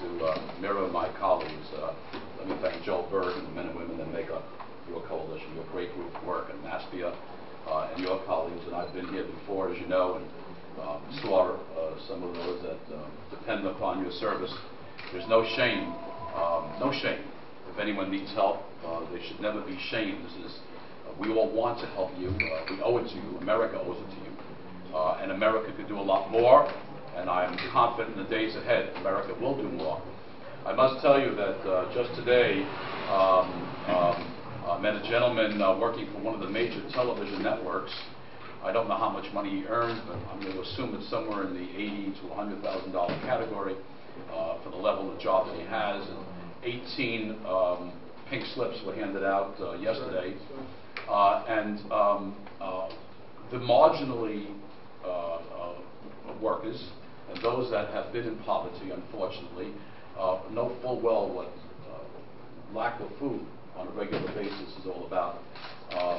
to mirror my colleagues, let me thank Joel Berg and the men and women that make up your coalition, your great group of work, and MASBIA and your colleagues. And I've been here before, as you know, and saw some of those that depend upon your service. There's no shame, no shame. If anyone needs help, they should never be shamed. We all want to help you. We owe it to you. America owes it to you. And America could do a lot more, and I'm confident in the days ahead America will do more. I must tell you that just today I met a gentleman working for one of the major television networks. I don't know how much money he earns, but I'm going to assume it's somewhere in the $80,000 to $100,000 category for the level of job that he has. And 18 pink slips were handed out yesterday. The marginally workers and those that have been in poverty, unfortunately, know full well what lack of food on a regular basis is all about.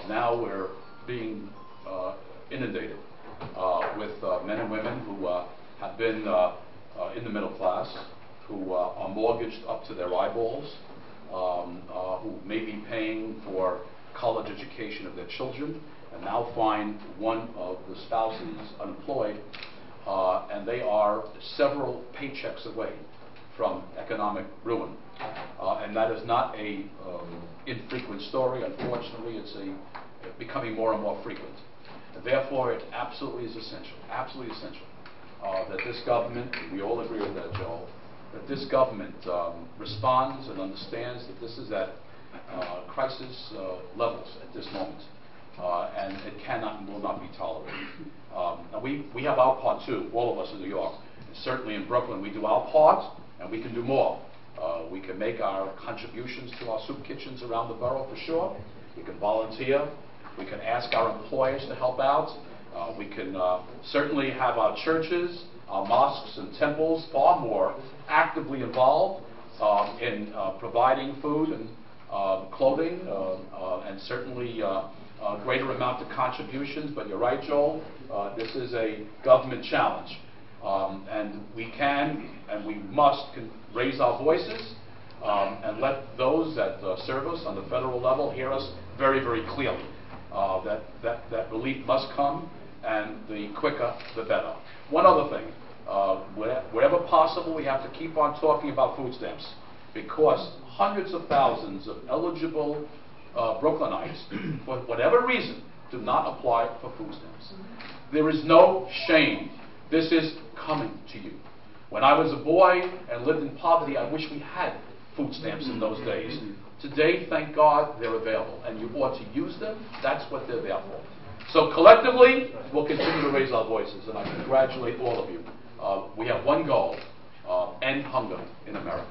Now we're being inundated with men and women who have been in the middle class, who are mortgaged up to their eyeballs, who may be paying for college education of their children, and now find one of the spouses unemployed, and they are several paychecks away from economic ruin. And that is not a infrequent story. Unfortunately, it's becoming more and more frequent. And therefore, it absolutely is essential, that this government, and we all agree with that, Joel, that this government responds and understands that this is at crisis levels at this moment. And it cannot and will not be tolerated. Now we have our part too, all of us in New York. And certainly in Brooklyn we do our part, and we can do more. We can make our contributions to our soup kitchens around the borough for sure. We can volunteer. We can ask our employers to help out. We can certainly have our churches, our mosques and temples far more actively involved in providing food and clothing, and certainly a greater amount of contributions. But you're right, Joel, this is a government challenge. And we can and we must raise our voices and let those that serve us on the federal level hear us very, very clearly. That relief must come, and the quicker the better. One other thing, wherever possible, we have to keep on talking about food stamps, because hundreds of thousands of eligible Brooklynites, for whatever reason, do not apply for food stamps. There is no shame. This is coming to you. When I was a boy and lived in poverty, I wish we had food stamps in those days. Today, thank God, they're available, and you ought to use them. That's what they're there for. So collectively, we'll continue to raise our voices, and I congratulate all of you. We have one goal, end hunger in America.